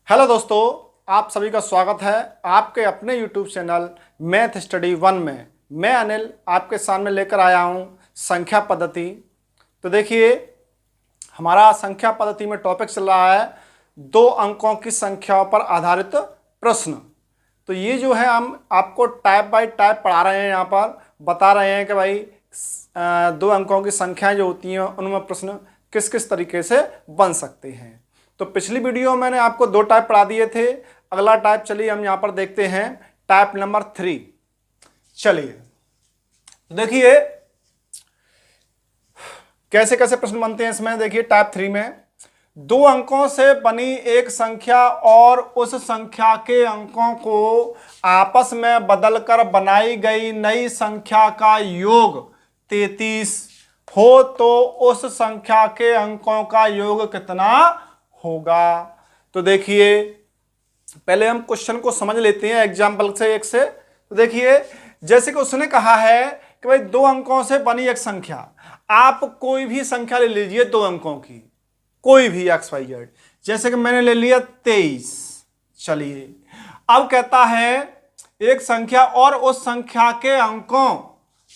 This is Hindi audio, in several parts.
हेलो दोस्तों, आप सभी का स्वागत है आपके अपने YouTube चैनल मैथ स्टडी 1 में। मैं अनिल आपके सामने लेकर आया हूं संख्या पद्धति। तो देखिए, हमारा संख्या पद्धति में टॉपिक चल रहा है दो अंकों की संख्याओं पर आधारित प्रश्न। तो ये जो है हम आपको टाइप बाय टाइप पढ़ा रहे हैं, यहाँ पर बता रहे हैं कि भाई दो अंकों की संख्याएं जो होती हैं उनमें प्रश्न किस किस तरीके से बन सकते हैं। तो पिछली वीडियो में मैंने आपको दो टाइप पढ़ा दिए थे। अगला टाइप चलिए हम यहाँ पर देखते हैं, टाइप नंबर 3। चलिए देखिए कैसे कैसे प्रश्न बनते हैं इसमें। देखिए टाइप 3 में दो अंकों से बनी एक संख्या और उस संख्या के अंकों को आपस में बदलकर बनाई गई नई संख्या का योग 33 हो तो उस संख्या के अंकों का योग कितना होगा। तो देखिए पहले हम क्वेश्चन को समझ लेते हैं एग्जाम्पल से एक से। तो देखिए जैसे कि उसने कहा है कि भाई दो अंकों से बनी एक संख्या, आप कोई भी संख्या ले लीजिए दो अंकों की, कोई भी XYZ। जैसे कि मैंने ले लिया 23। चलिए अब कहता है एक संख्या और उस संख्या के अंकों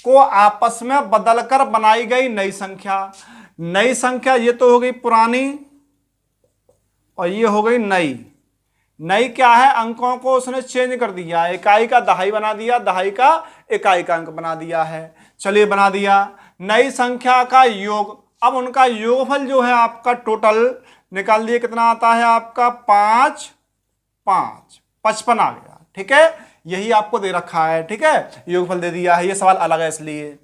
को आपस में बदलकर बनाई गई नई संख्या। नई संख्या ये तो हो गई पुरानी और ये हो गई नई। नई क्या है, अंकों को उसने चेंज कर दिया, इकाई का दहाई बना दिया, दहाई का इकाई का अंक बना दिया है। चलिए बना दिया। नई संख्या का योग, अब उनका योगफल जो है आपका टोटल निकाल दिए, कितना आता है आपका 5 5 55 आ गया। ठीक है, यही आपको दे रखा है। ठीक है, योगफल दे दिया है, ये सवाल अलग है इसलिए।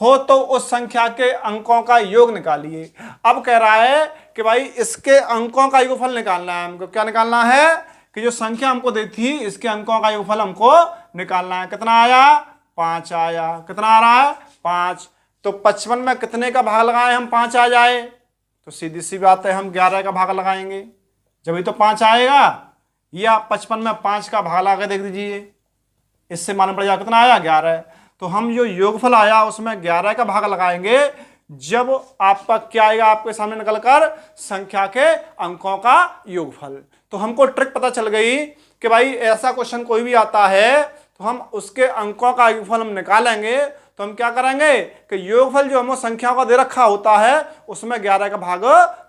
हो तो उस संख्या के अंकों का योग निकालिए। अब कह रहा है कि भाई इसके अंकों का योगफल निकालना है हमको। क्या निकालना है कि जो संख्या हमको दी थी इसके अंकों का योगफल हमको निकालना है। कितना आया, 5 आया। कितना आ रहा है, 5। तो 55 में कितने का भाग लगाए हम 5 आ जाए, तो सीधी सी बात है हम 11 का भाग लगाएंगे, जब ही तो 5 आएगा। या 55 में 5 का भाग लगा के देख दीजिए, इससे मालूम पड़ जाएगा कितना आया, 11। तो हम जो योगफल आया उसमें 11 का भाग लगाएंगे जब आपका क्या आएगा आपके सामने निकलकर, संख्या के अंकों का योगफल। तो हमको ट्रिक पता चल गई कि भाई ऐसा क्वेश्चन कोई भी आता है तो हम उसके अंकों का योगफल हम निकालेंगे। तो हम क्या करेंगे कि योगफल जो हमें संख्याओं का दे रखा होता है उसमें 11 का भाग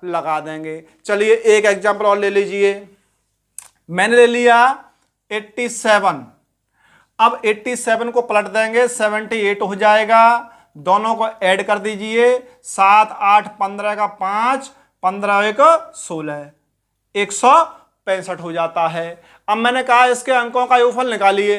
लगा देंगे। चलिए एक एग्जाम्पल और ले लीजिए। मैंने ले लिया 87। अब 87 को पलट देंगे, 78 हो जाएगा। दोनों को ऐड कर दीजिए, 7 8 15 का 5, 15 1 16, 165 हो जाता है। अब मैंने कहा इसके अंकों का योगफल निकालिए।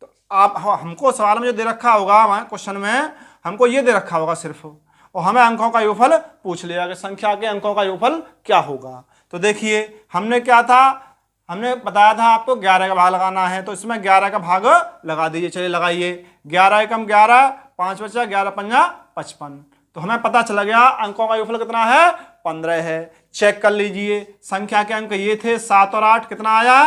तो आप हमको सवाल में जो दे रखा होगा, क्वेश्चन में हमको ये दे रखा होगा सिर्फ, और हमें अंकों का योगफल पूछ लिया कि संख्या के अंकों का योगफल क्या होगा। तो देखिए हमने क्या था, हमने बताया था आपको 11 का भाग लगाना है, तो इसमें 11 का भाग लगा दीजिए। चलिए लगाइए, 11 एकम 11, 5 बचा, 11 पंजा 55। तो हमें पता चला गया अंकों का योगफल कितना है, 15 है। चेक कर लीजिए, संख्या के अंक ये थे 7 और 8, कितना आया,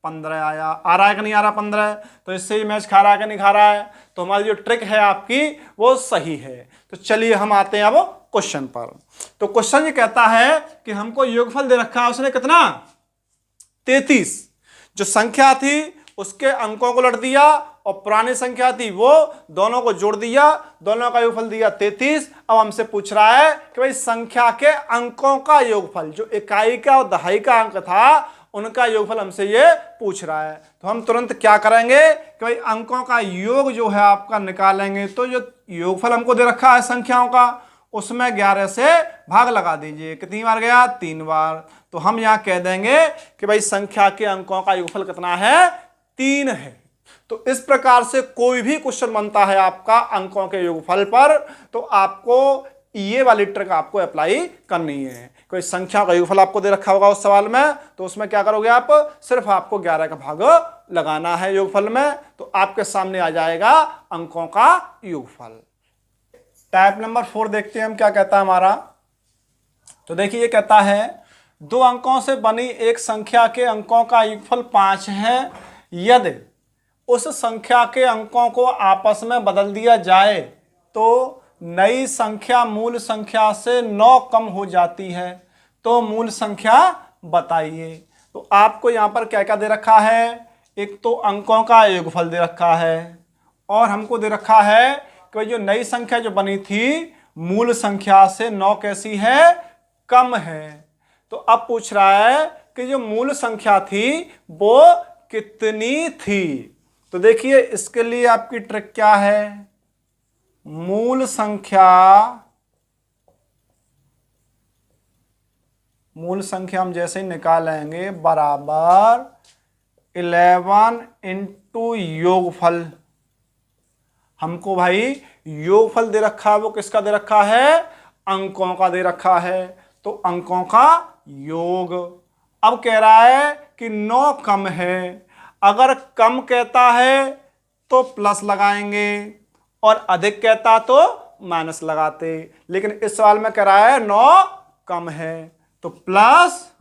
15 आया। आ रहा है कि नहीं आ रहा 15? तो इससे ही मैच खा रहा है कि नहीं खा रहा है। तो हमारी जो ट्रिक है आपकी वो सही है। तो चलिए हम आते हैं अब क्वेश्चन पर। तो क्वेश्चन ये कहता है कि हमको योगफल दे रखा है उसने कितना, 33। जो संख्या थी उसके अंकों को लट दिया और पुरानी संख्या थी वो दोनों को जोड़ दिया, दोनों का योगफल दिया 33। अब हमसे पूछ रहा है कि भाई संख्या के अंकों का योगफल, जो इकाई का और दहाई का अंक था उनका योगफल हमसे ये पूछ रहा है। तो हम तुरंत क्या करेंगे कि भाई अंकों का योग जो है आपका निकालेंगे। तो जो योगफल हमको दे रखा है संख्याओं का, उसमें 11 से भाग लगा दीजिए। कितनी बार गया, 3 बार। तो हम यहां कह देंगे कि भाई संख्या के अंकों का योगफल कितना है, 3 है। तो इस प्रकार से कोई भी क्वेश्चन बनता है आपका अंकों के योगफल पर, तो आपको ये वाली ट्रिक आपको अप्लाई करनी है। कोई संख्या का योगफल आपको दे रखा होगा उस सवाल में, तो उसमें क्या करोगे आप, सिर्फ आपको 11 का भाग लगाना है योगफल में, तो आपके सामने आ जाएगा अंकों का योगफल। टाइप नंबर 4 देखते हैं हम क्या कहता है हमारा। तो देखिए ये कहता है दो अंकों से बनी एक संख्या के अंकों का योगफल 5 है। यदि उस संख्या के अंकों को आपस में बदल दिया जाए तो नई संख्या मूल संख्या से 9 कम हो जाती है, तो मूल संख्या बताइए। तो आपको यहाँ पर क्या क्या दे रखा है, एक तो अंकों का योगफल दे रखा है और हमको दे रखा है कि भाई जो नई संख्या जो बनी थी मूल संख्या से 9 कैसी है, कम है। तो अब पूछ रहा है कि जो मूल संख्या थी वो कितनी थी। तो देखिए इसके लिए आपकी ट्रिक क्या है, मूल संख्या हम जैसे ही निकालेंगे बराबर 11 इंटू योगफल। हमको भाई योगफल दे रखा है, वो किसका दे रखा है, अंकों का दे रखा है, तो अंकों का योग। अब कह रहा है कि 9 कम है, अगर कम कहता है तो प्लस लगाएंगे और अधिक कहता तो माइनस लगाते, लेकिन इस सवाल में कह रहा है 9 कम है तो प्लस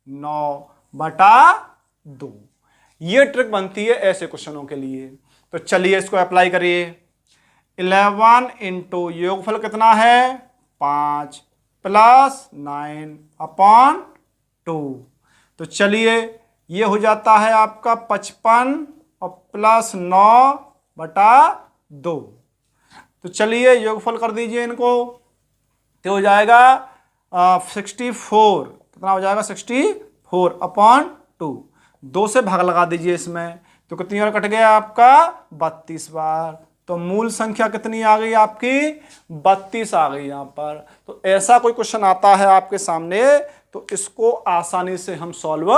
9/2। ये ट्रिक बनती है ऐसे क्वेश्चनों के लिए। तो चलिए इसको अप्लाई करिए। 11 इंटू योगफल कितना है 5 प्लस 9/2। तो चलिए ये हो जाता है आपका 55 और प्लस 9/2। तो चलिए योगफल कर दीजिए इनको, तो हो जाएगा 64। कितना हो जाएगा 64/2। 2 से भाग लगा दीजिए इसमें, तो कितनी बार कट गया आपका 32 बार। तो मूल संख्या कितनी आ गई आपकी 32 आ गई यहाँ पर। तो ऐसा कोई क्वेश्चन आता है आपके सामने तो इसको आसानी से हम सॉल्व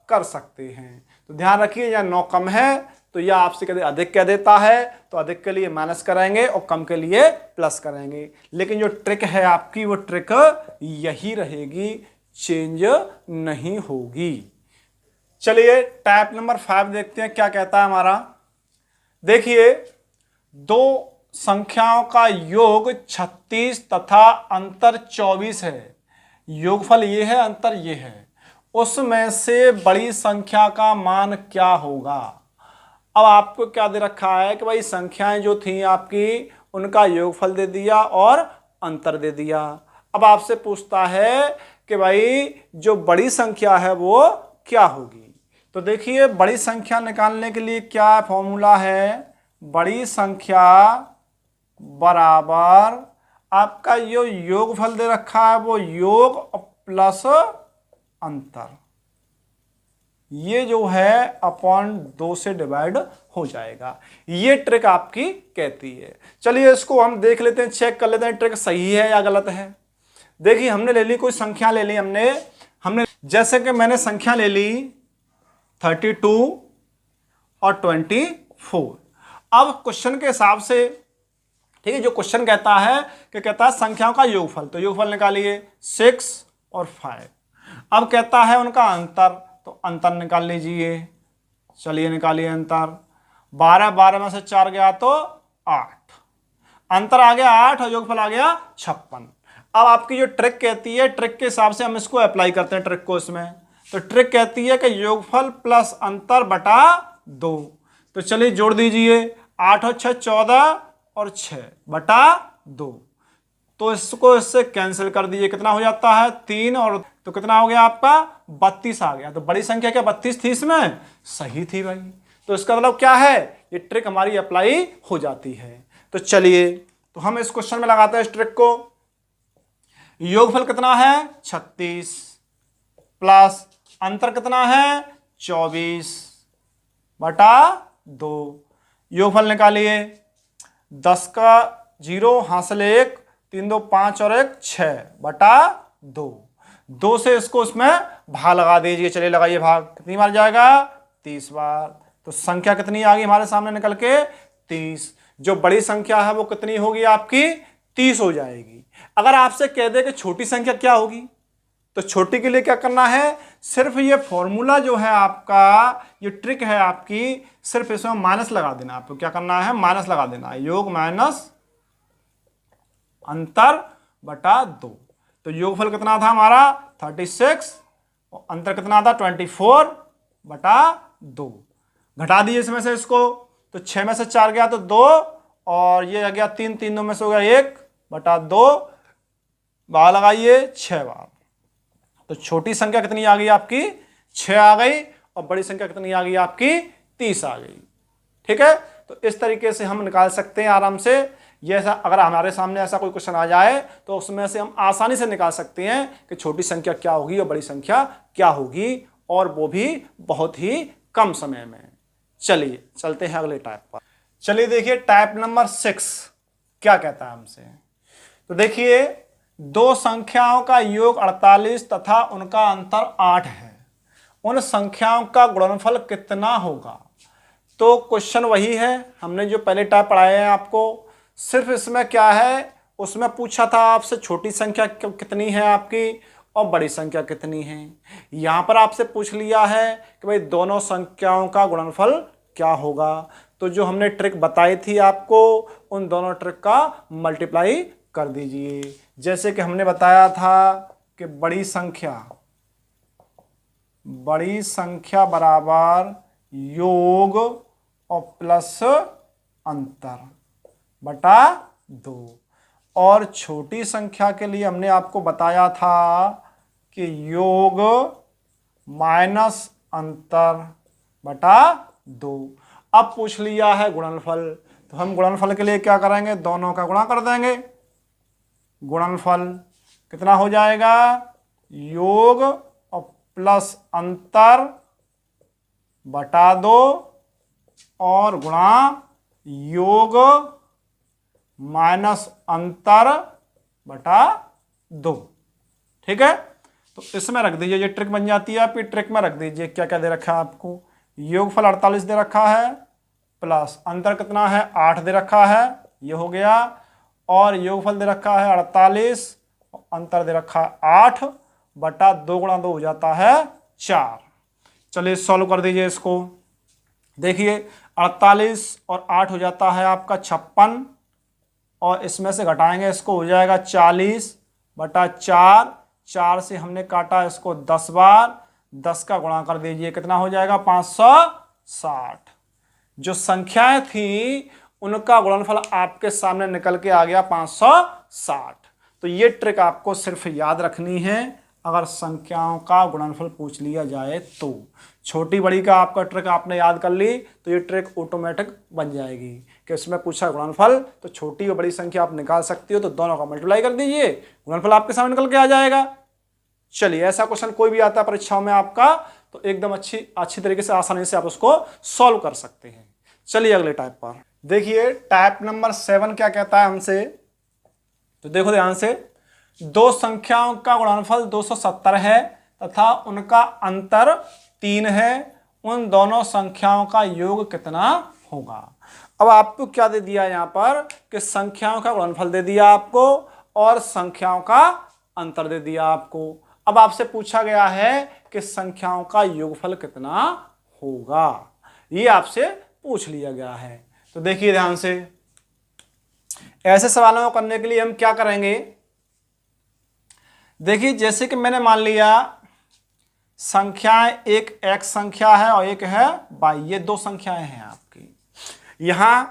कर सकते हैं। तो ध्यान रखिए या 9 कम है तो यह आपसे कहते अधिक कह देता है तो अधिक के लिए माइनस करेंगे और कम के लिए प्लस करेंगे, लेकिन जो ट्रिक है आपकी वो ट्रिक यही रहेगी, चेंज नहीं होगी। चलिए टाइप नंबर 5 देखते हैं क्या कहता है हमारा। देखिए दो संख्याओं का योग 36 तथा अंतर 24 है। योगफल ये है, अंतर ये है, उसमें से बड़ी संख्या का मान क्या होगा। अब आपको क्या दे रखा है कि भाई संख्याएं जो थी आपकी उनका योगफल दे दिया और अंतर दे दिया। अब आपसे पूछता है कि भाई जो बड़ी संख्या है वो क्या होगी। तो देखिए बड़ी संख्या निकालने के लिए क्या फॉर्मूला है, बड़ी संख्या बराबर आपका जो योगफल दे रखा है वो योग प्लस अंतर, ये जो है अपॉन 2 से डिवाइड हो जाएगा। ये ट्रिक आपकी कहती है। चलिए इसको हम देख लेते हैं, चेक कर लेते हैं ट्रिक सही है या गलत है। देखिए हमने ले ली कोई संख्या ले ली, हमने जैसे कि मैंने संख्या ले ली 32 और 24। अब क्वेश्चन के हिसाब से ठीक है, जो क्वेश्चन कहता है कि कहता है संख्याओं का योगफल, तो योगफल निकालिए 6 और 5। अब कहता है उनका अंतर, तो अंतर निकाल लीजिए। चलिए निकालिए अंतर, 12 में से 4 गया तो 8, अंतर आ गया 8 और योगफल आ गया 56। अब आपकी जो ट्रिक कहती है, ट्रिक के हिसाब से हम इसको अप्लाई करते हैं ट्रिक को इसमें। तो ट्रिक कहती है कि योगफल प्लस अंतर बटा 2। तो चलिए जोड़ दीजिए, 8 और 6 14 और 6/2। तो इसको इससे कैंसिल कर दीजिए, कितना हो जाता है 3 और तो कितना हो गया आपका 32 आ गया। तो बड़ी संख्या क्या 32 थी इसमें, सही थी भाई। तो इसका मतलब क्या है, ये ट्रिक हमारी अप्लाई हो जाती है। तो चलिए तो हम इस क्वेश्चन में लगाते हैं इस ट्रिक को। योगफल कितना है 36 प्लस अंतर कितना है 24/2। योगफल निकालिए, 10 का 0 हासिल 1, 3 2 5 और 1 6/2। 2 से इसको उसमें भाग लगा दीजिए। चलिए लगाइए भाग, कितनी बार जाएगा 30 बार। तो संख्या कितनी आ गई हमारे सामने निकल के 30। जो बड़ी संख्या है वो कितनी होगी आपकी 30 हो जाएगी। अगर आपसे कह दे कि छोटी संख्या क्या होगी, तो छोटी के लिए क्या करना है, सिर्फ ये फॉर्मूला जो है आपका, ये ट्रिक है आपकी, सिर्फ इसमें माइनस लगा देना। आपको क्या करना है, माइनस लगा देना है, योग माइनस अंतर बटा 2। तो योगफल कितना था हमारा 36 और अंतर कितना था 24/2। घटा दीजिए इसमें से इसको, तो 6 में से 4 गया तो 2 और ये आ गया 3, 3 2 में से हो गया 1/2। बार लगाइए 6 बार। तो छोटी संख्या कितनी आ गई आपकी 6 आ गई और बड़ी संख्या कितनी आ गई आपकी 30 आ गई। ठीक है, तो इस तरीके से हम निकाल सकते हैं आराम से। ये ऐसा अगर हमारे सामने ऐसा कोई क्वेश्चन आ जाए तो उसमें से हम आसानी से निकाल सकते हैं कि छोटी संख्या क्या होगी और बड़ी संख्या क्या होगी, और वो भी बहुत ही कम समय में। चलिए चलते हैं अगले टाइप पर। चलिए देखिए टाइप नंबर 6 क्या कहता है हमसे। तो देखिए दो संख्याओं का योग 48 तथा उनका अंतर 8 है, उन संख्याओं का गुणनफल कितना होगा। तो क्वेश्चन वही है हमने जो पहले टाइप पढ़ाए हैं आपको, सिर्फ इसमें क्या है, उसमें पूछा था आपसे छोटी संख्या कितनी है आपकी और बड़ी संख्या कितनी है। यहाँ पर आपसे पूछ लिया है कि भाई दोनों संख्याओं का गुणनफल क्या होगा। तो जो हमने ट्रिक बताई थी आपको, उन दोनों ट्रिक का मल्टीप्लाई कर दीजिए। जैसे कि हमने बताया था कि बड़ी संख्या बराबर योग और प्लस अंतर बटा 2, और छोटी संख्या के लिए हमने आपको बताया था कि योग माइनस अंतर बटा 2। अब पूछ लिया है गुणनफल, तो हम गुणनफल के लिए क्या करेंगे, दोनों का गुणा कर देंगे। गुणनफल कितना हो जाएगा, योग और प्लस अंतर बटा 2 और गुणा योग माइनस अंतर बटा 2। ठीक है, तो इसमें रख दीजिए, ये ट्रिक बन जाती है आपकी। ट्रिक में रख दीजिए क्या क्या दे रखा है आपको, योगफल 48 दे रखा है, प्लस अंतर कितना है 8 दे रखा है, ये हो गया, और योगफल दे रखा है 48, अंतर दे रखा है 8 बटा 2 गुणा 2 हो जाता है 4। चलिए सॉल्व कर दीजिए इसको। देखिए 48 और 8 हो जाता है आपका 56, और इसमें से घटाएंगे इसको हो जाएगा 40 बटा 4। 4 से हमने काटा इसको 10 बार, 10 का गुणा कर दीजिए, कितना हो जाएगा 560। जो संख्याएं थी उनका गुणनफल आपके सामने निकल के आ गया 560। तो ये ट्रिक आपको सिर्फ याद रखनी है अगर संख्याओं का गुणनफल पूछ लिया जाए तो। छोटी बड़ी का आपका ट्रिक आपने याद कर ली तो ये ट्रिक ऑटोमेटिक बन जाएगी कि इसमें पूछा गुणनफल तो छोटी और बड़ी संख्या आप निकाल सकती हो, तो दोनों का मल्टीप्लाई कर दीजिए, गुणनफल आपके सामने निकल के आ जाएगा। चलिए ऐसा क्वेश्चन कोई भी आता है परीक्षाओं में आपका तो एकदम अच्छी तरीके से आसानी से आप उसको सॉल्व कर सकते हैं। चलिए अगले टाइप पर देखिए, टाइप नंबर 7 क्या कहता है हमसे। तो देखो ध्यान से, दो संख्याओं का गुणनफल 270 है तथा उनका अंतर 3 है, उन दोनों संख्याओं का योग कितना होगा। अब आपको क्या दे दिया यहाँ पर कि संख्याओं का गुणनफल दे दिया आपको और संख्याओं का अंतर दे दिया आपको। अब आपसे पूछा गया है कि संख्याओं का योगफल कितना होगा, ये आपसे पूछ लिया गया है। तो देखिए ध्यान से, ऐसे सवालों को करने के लिए हम क्या करेंगे। देखिए जैसे कि मैंने मान लिया संख्याएं, एक x संख्या है और एक है y, ये दो संख्याएं हैं आपकी। यहां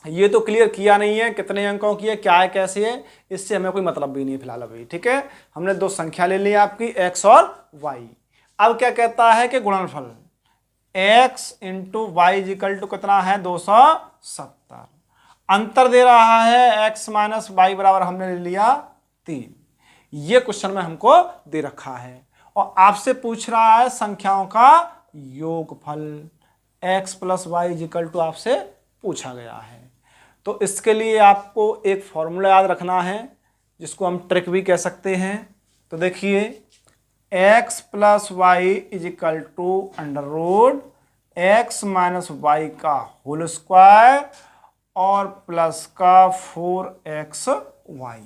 ये तो क्लियर किया नहीं है कितने अंकों की है, क्या है, कैसे है, इससे हमें कोई मतलब भी नहीं है फिलहाल अभी। ठीक है, हमने दो संख्या ले ली आपकी x और y। अब क्या कहता है कि गुणनफल x into y is equal to कितना है 270, अंतर दे रहा है x माइनस वाई बराबर हमने ले लिया 3। ये क्वेश्चन में हमको दे रखा है और आपसे पूछ रहा है संख्याओं का योगफल, x plus y is equal to आपसे पूछा गया है। तो इसके लिए आपको एक फॉर्मूला याद रखना है जिसको हम ट्रिक भी कह सकते हैं। तो देखिए x plus y is equal to under root x minus y का होल स्क्वायर और प्लस का 4xy।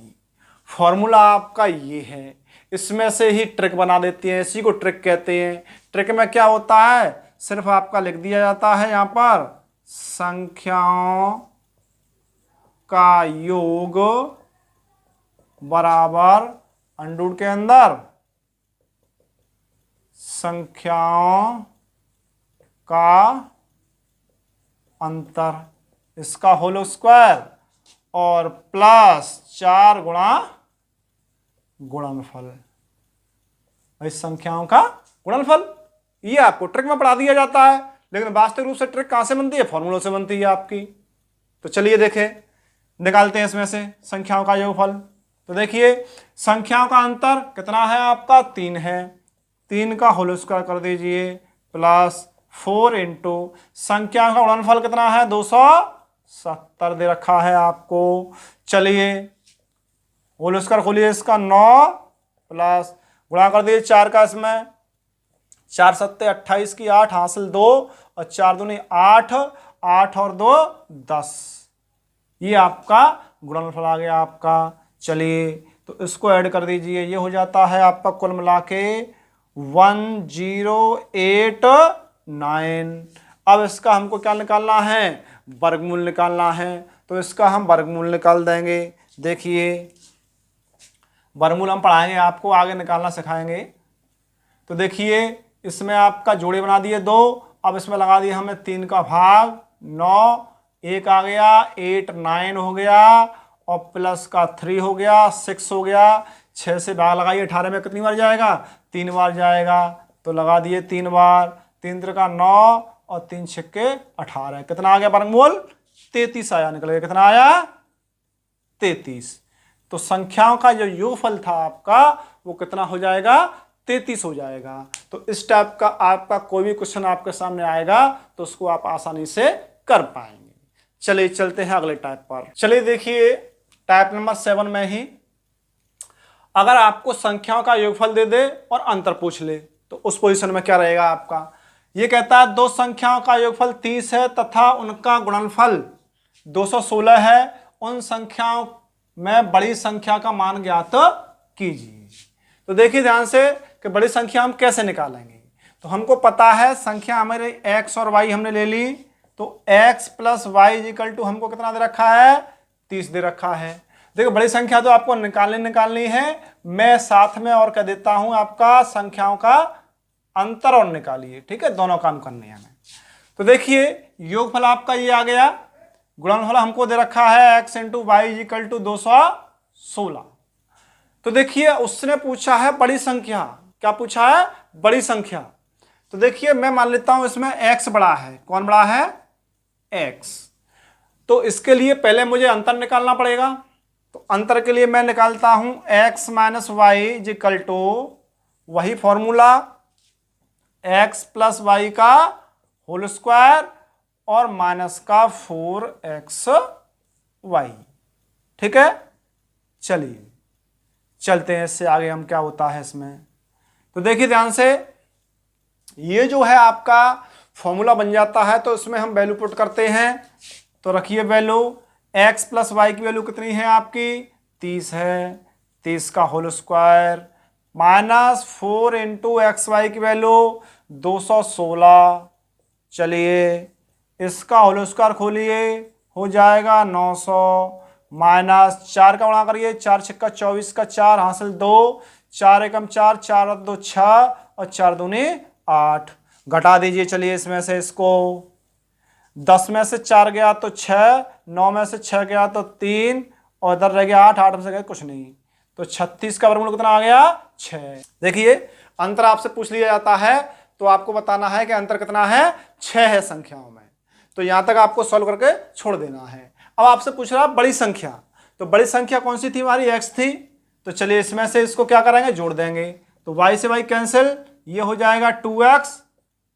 फॉर्मूला आपका ये है, इसमें से ही ट्रिक बना देते हैं, इसी को ट्रिक कहते हैं। ट्रिक में क्या होता है, सिर्फ आपका लिख दिया जाता है यहाँ पर संख्याओं का योग बराबर अंडर के अंदर संख्याओं का अंतर, इसका होल स्क्वायर और प्लस 4 गुणा गुणनफल, इस संख्याओं का गुणनफल। ये आपको ट्रिक में पढ़ा दिया जाता है, लेकिन वास्तविक रूप से ट्रिक कहां से बनती है? फॉर्मूलों से बनती है आपकी। तो चलिए देखें, निकालते हैं इसमें से संख्याओं का योगफल। तो देखिए संख्याओं का अंतर कितना है आपका? 3 है। 3 का होल स्क्वायर कर दीजिए प्लस 4 इंटू संख्याओं का गुणनफल कितना है? 270 दे रखा है आपको। चलिए होल स्क्वायर खोलिए इसका, 9 प्लस गुणा कर दीजिए 4 का, इसमें 4 सत्ते 28 की 8 हासिल 2 और 4 दूनी 8, 8 और 2 10। ये आपका गुणनफल आ गया आपका। चलिए तो इसको ऐड कर दीजिए, ये हो जाता है आपका कुल मिला के 1089। अब इसका हमको क्या निकालना है? वर्गमूल निकालना है। तो इसका हम वर्गमूल निकाल देंगे। देखिए वर्गमूल हम पढ़ाएंगे आपको, आगे निकालना सिखाएंगे। तो देखिए इसमें आपका जोड़े बना दिए 2, अब इसमें लगा दिए हमने 3 का भाग 9, 1 आ गया 8, 9 हो गया और प्लस का 3 हो गया 6 हो गया। 6 से भाग लगाइए 18 में कितनी बार जाएगा? 3 बार जाएगा। तो लगा दिए 3 बार, 3 त्रिका 9 और 3 छक्के 18। कितना आ गया वर्गमूल? 33 आया, निकल गया। कितना आया? 33। तो संख्याओं का जो योगफल था आपका वो कितना हो जाएगा? 33 हो जाएगा। तो इस टाइप का आपका कोई भी क्वेश्चन आपके सामने आएगा तो उसको आप आसानी से कर पाएंगे। चलिए चलते हैं अगले टाइप पर। चलिए देखिए टाइप नंबर 7 में ही अगर आपको संख्याओं का योगफल दे दे और अंतर पूछ ले तो उस पोजीशन में क्या रहेगा आपका? ये कहता है दो संख्याओं का योगफल 30 है तथा उनका गुणनफल 216 है, उन संख्याओं में बड़ी संख्या का मान ज्ञात कीजिए। तो देखिए ध्यान से कि बड़ी संख्या हम कैसे निकालेंगे। तो हमको पता है संख्या हमारे x और y हमने ले ली, तो x plus y equal to हमको कितना दे रखा है? 30 दे रखा है। देखो बड़ी संख्या तो आपको निकालनी है, मैं साथ में और कह देता हूं आपका संख्याओं का अंतर और निकालिए। ठीक है, दोनों काम करने हैं हमें। तो देखिए योगफल आपका ये आ गया, गुणनफल हमको दे रखा है x into y equal to 216। तो देखिए उसने पूछा है बड़ी संख्या। क्या पूछा है? बड़ी संख्या। तो देखिए मैं मान लेता हूं इसमें x बड़ा है। कौन बड़ा है? x। तो इसके लिए पहले मुझे अंतर निकालना पड़ेगा। तो अंतर के लिए मैं निकालता हूं x minus y equal to वही फॉर्मूला x प्लस वाई का होल स्क्वायर और माइनस का 4xy। ठीक है, चलिए चलते हैं इससे आगे हम क्या होता है इसमें। तो देखिए ध्यान से, ये जो है आपका फॉर्मूला बन जाता है तो इसमें हम वैल्यू पुट करते हैं। तो रखिए वैल्यू x प्लस वाई की वैल्यू कितनी है आपकी? 30 है। 30 का whole square minus 4 into XY की वैल्यू 216। चलिए इसका होल स्क्वायर खोलिए, हो जाएगा 900 माइनस 4 का गुणा करिए, 4 छक्का 24 का 4 हासिल 2, 4 एकम 4, 4 और 2 6 और 4 दूनी 8। घटा दीजिए चलिए इसमें से इसको, 10 में से 4 गया तो 6, 9 में से 6 गया तो 3 और इधर रह गया 8, 8 में से गया कुछ नहीं। तो 36 का वर्गमूल कितना आ गया? 6। देखिए अंतर आपसे पूछ लिया जाता है तो आपको बताना है कि अंतर कितना है? 6 है संख्याओं में। तो यहां तक आपको सॉल्व करके छोड़ देना है। अब आपसे पूछ रहा बड़ी संख्या, तो बड़ी संख्या कौन सी थी? हमारी x थी। तो चलिए इसमें से इसको क्या करेंगे? जोड़ देंगे। तो y से y कैंसिल, ये हो जाएगा 2x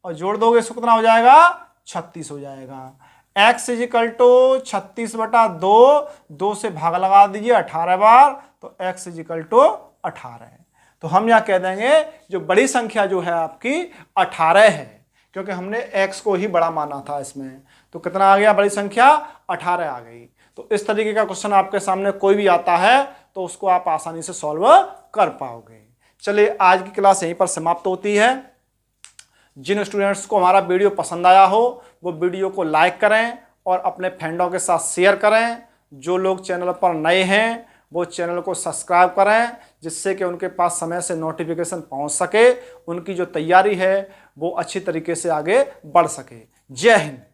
और जोड़ दोगे इसको कितना हो जाएगा? 36 हो जाएगा। x इजिकल टू 36 बटा 2, 2 से भाग लगा दीजिए 18 बार, तो x इजिकल टू 18 है। तो हम यहाँ कह देंगे जो बड़ी संख्या जो है आपकी 18 है, क्योंकि हमने x को ही बड़ा माना था इसमें। तो कितना आ गया? बड़ी संख्या 18 आ गई। तो इस तरीके का क्वेश्चन आपके सामने कोई भी आता है तो उसको आप आसानी से सॉल्व कर पाओगे। चलिए आज की क्लास यहीं पर समाप्त होती है। जिन स्टूडेंट्स को हमारा वीडियो पसंद आया हो वो वीडियो को लाइक करें और अपने फ्रेंडों के साथ शेयर करें। जो लोग चैनल पर नए हैं वो चैनल को सब्सक्राइब करें, जिससे कि उनके पास समय से नोटिफिकेशन पहुंच सके, उनकी जो तैयारी है वो अच्छी तरीके से आगे बढ़ सके। जय हिंद।